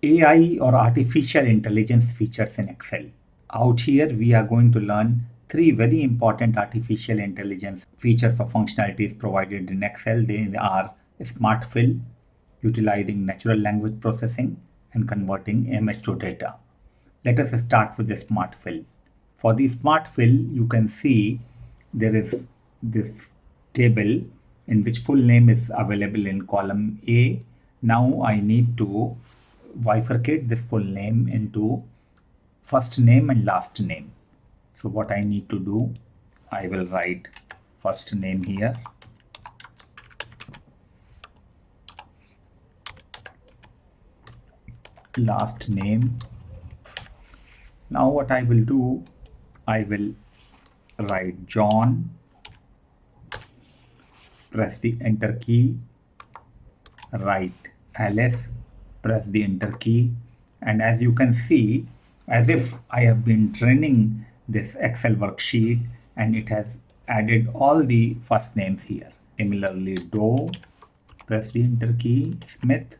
AI or artificial intelligence features in Excel. Out here, we are going to learn three very important artificial intelligence features or functionalities provided in Excel. They are Smart Fill, utilizing natural language processing and converting image to data. Let us start with the Smart Fill. For the Smart Fill, you can see there is this table in which full name is available in column A. Now I need to bifurcate this full name into first name and last name. So what I need to do, I will write first name here, last name. Now what I will do, I will write John, press the enter key, write Alice, press the enter key, and as you can see, as if I have been training this Excel worksheet, and it has added all the first names here. Similarly, Doe, press the enter key, Smith,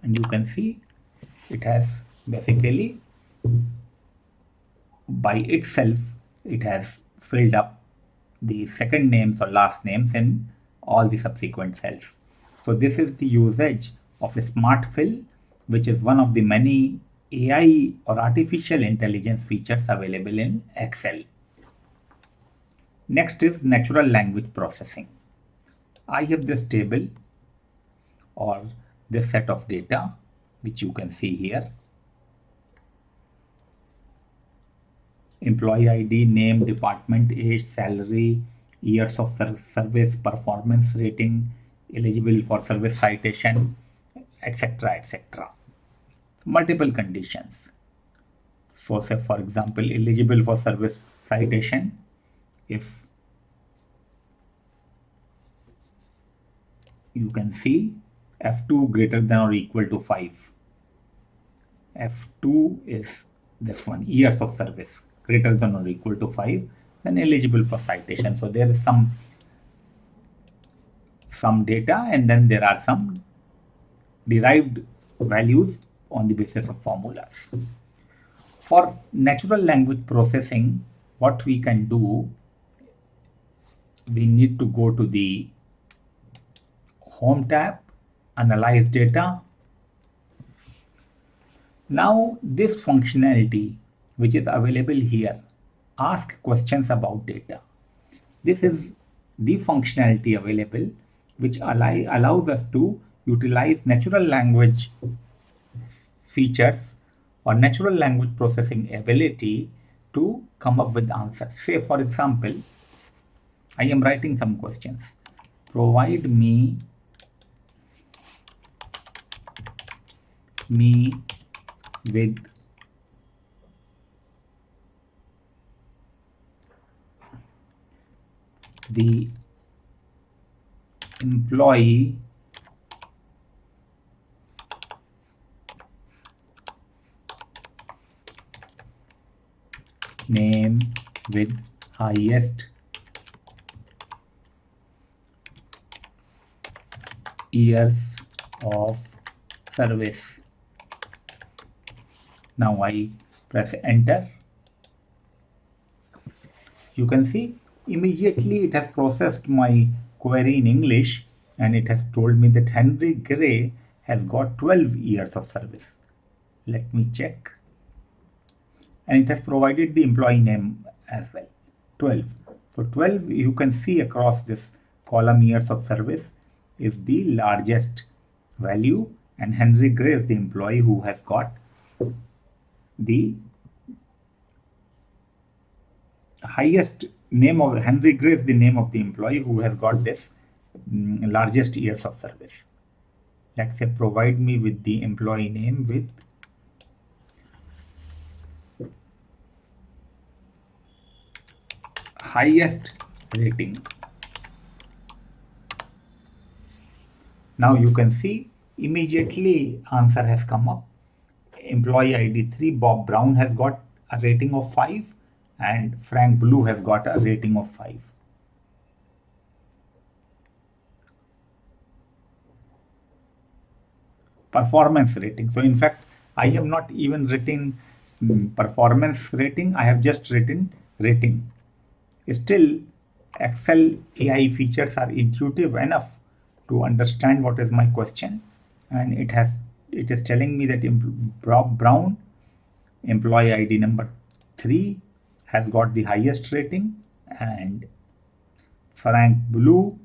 and you can see it has basically by itself it has filled up the second names or last names in all the subsequent cells. So this is the usage of a smart fill, which is one of the many AI or artificial intelligence features available in Excel. Next is natural language processing. I have this table or this set of data, which you can see here. Employee ID, name, department, age, salary, years of service, performance rating, eligible for service citation, etc. etc. Multiple conditions. So say for example, eligible for service citation, if you can see F2 greater than or equal to 5. F2 is this one, years of service greater than or equal to 5, then eligible for citation. So there is some data, and then there are some derived values on the basis of formulas. For natural language processing, what we can do, we need to go to the Home tab, Analyze Data. Now this functionality which is available here, ask questions about data. This is the functionality available which allows us to utilize natural language features or natural language processing ability to come up with answers. Say for example, I am writing some questions. Provide me with the employee name with highest years of service. Now I press enter. You can see immediately it has processed my query in English, and it has told me that Henry Gray has got 12 years of service. Let me check. And it has provided the employee name as well, 12. So 12, you can see across this column years of service is the largest value, and Henry Gray is the employee who has got the highest name of Henry Gray is the name of the employee who has got this largest years of service. Let's say provide me with the employee name with highest rating. Now you can see immediately answer has come up. Employee ID 3, Bob Brown has got a rating of 5, and Frank Blue has got a rating of 5. performance rating. So in fact, I have not even written performance rating. I have just written rating. Still, Excel AI features are intuitive enough to understand what is my question, and it is telling me that Rob Brown, employee ID number 3, has got the highest rating, and Frank Blue,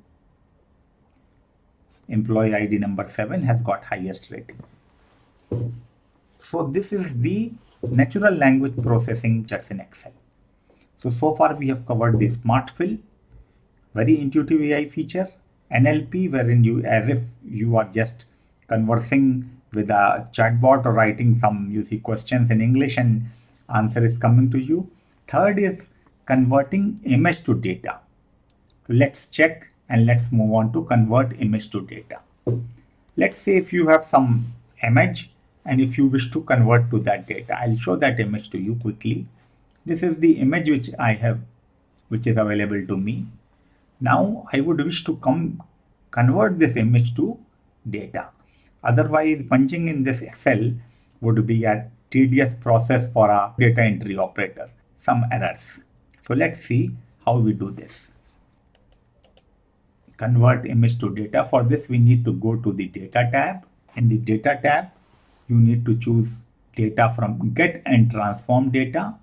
employee ID number 7, has got highest rating. So this is the natural language processing just in Excel. So far we have covered the smart fill, very intuitive AI feature, NLP, wherein you, as if you are just conversing with a chatbot or writing some, you see, questions in English and answer is coming to you. Third is converting image to data. So let's check and let's move on to convert image to data. Let's say if you have some image and if you wish to convert to that data, I'll show that image to you quickly. This is the image which I have, which is available to me. Now I would wish to convert this image to data. Otherwise, punching in this Excel would be a tedious process for a data entry operator. Some errors. So let's see how we do this. Convert image to data. For this, we need to go to the data tab. In the data tab, you need to choose data from get and transform data,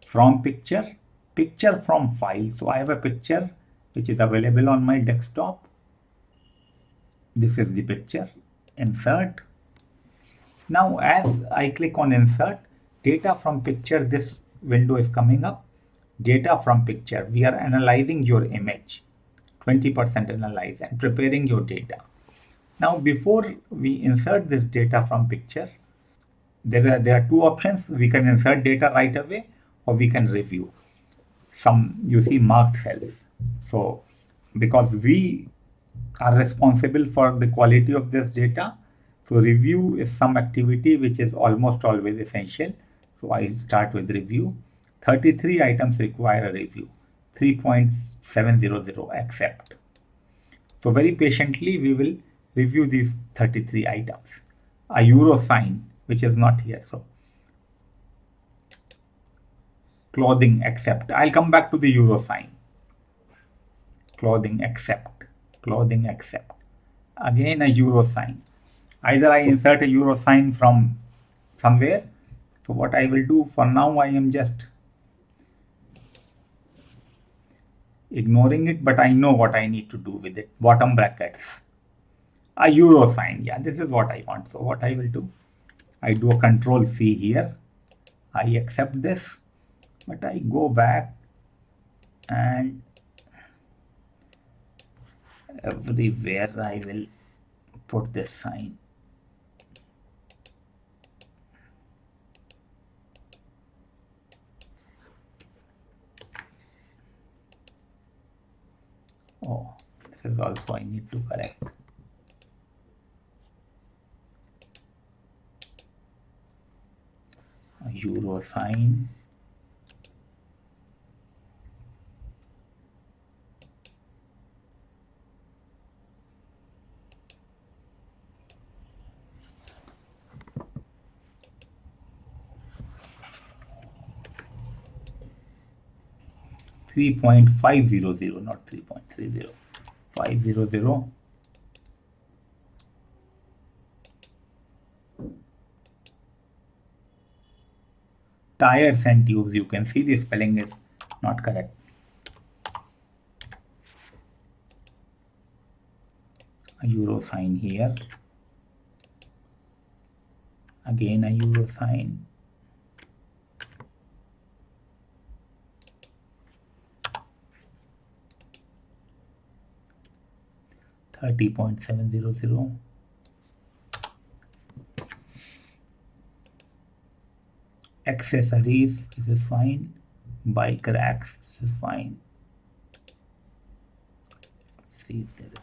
from picture, picture from file. So I have a picture which is available on my desktop. This is the picture. Insert. Now as I click on insert, data from picture, this window is coming up. Data from picture. We are analyzing your image. 20% analyze and preparing your data. Now before we insert this data from picture, there are two options. We can insert data right away or we can review. Some, you see, marked cells. So because we are responsible for the quality of this data, so review is some activity which is almost always essential. So I start with review. 33 items require a review. 3.700 accept. So very patiently we will review these 33 items. A euro sign which is not here. So clothing accept. I'll come back to the euro sign. Clothing accept. Clothing accept. Again a euro sign. Either I insert a euro sign from somewhere. So what I will do for now, I am just ignoring it, but I know what I need to do with it. Bottom brackets. A euro sign. Yeah, this is what I want. So what I will do, I do a control C here. I accept this, but I go back and everywhere I will put this sign. Oh, this is also I need to correct. A euro sign. $3.500, not 3.30. 500. Tires and tubes. You can see the spelling is not correct. A euro sign here. Again a euro sign. $30.700. Accessories, this is fine. Bike racks, this is fine. See if there is.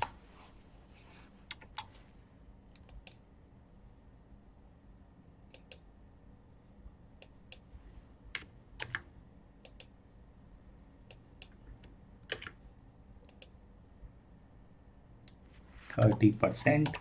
%30.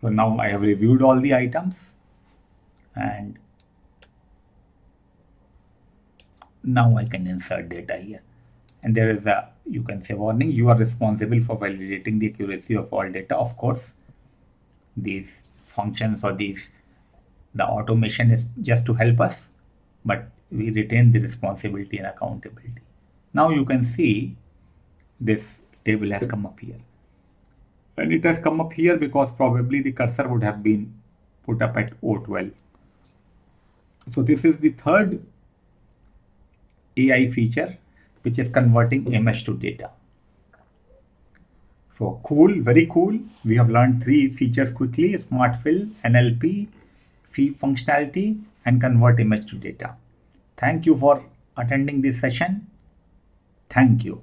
So now I have reviewed all the items, and now I can insert data here. And there is a, you can say, warning, you are responsible for validating the accuracy of all data. Of course, these functions or the automation is just to help us, but we retain the responsibility and accountability. Now you can see this table has come up here. And it has come up here because probably the cursor would have been put up at O12. So this is the third AI feature, which is converting image to data. So cool, very cool. We have learned three features quickly: Smart Fill, NLP, functionality, and convert image to data. Thank you for attending this session. Thank you.